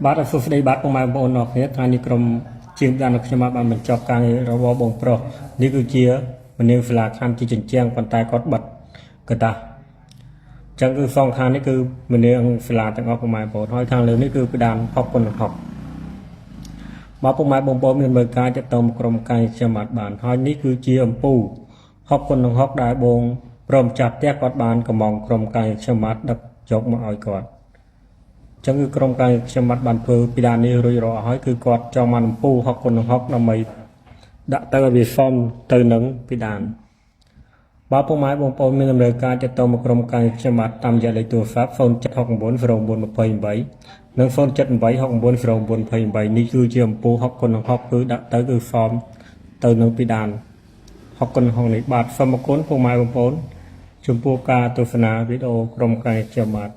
បាទអសុស្ដីបាទពុកម៉ែបងប្អូនអរគ្នាថ្ងៃនេះក្រុមជាងបានខ្ញុំបានបញ្ចប់ការងាររបស់បងប្រុសនេះគឺជាមនាងសាលាខណ្ឌជាជញ្ជាំងប៉ុន្តែគាត់បាត់កតាចឹងគឺសងខាងនេះគឺមនាងសាលាទាំងអស់ពុកម៉ែបងប្អូនហើយខាងលើនេះគឺផ្ដានហុកគុណហុកបាទពុកម៉ែបងប្អូនមានមើលការចាត់តមកក្រុមការខ្ញុំបានហើយនេះគឺជាអំពូហុកគុណហុកដែលបងព្រមចាត់ផ្ទះគាត់បានកំងក្រុមការខ្ញុំបានដឹកយកមកឲ្យគាត់ចឹងគឺក្រុមការខ្ញុំបានធ្វើពីដាននេះរួចរាល់ហើយគឺគាត់ចង់បានអំពូហុកគុណហុកដើម្បីដាក់ទៅឲ្យវាសមទៅនឹងពីដានបាទពុកម៉ែបងប្អូនមានដំណើរការចាត់តមកក្រុមការខ្ញុំបានតាមរយៈលេខទូរស័ព្ទ07690928និង0786909928នេះគឺជាអំពូហុកគុណហុកគឺដាក់ទៅគឺសមទៅនឹងពីដានហុកគុណហុកនេះបាទសូមអរគុណពុកម៉ែបងប្អូនចំពោះការទស្សនាវីដេអូក្រុមការខ្ញុំបាទ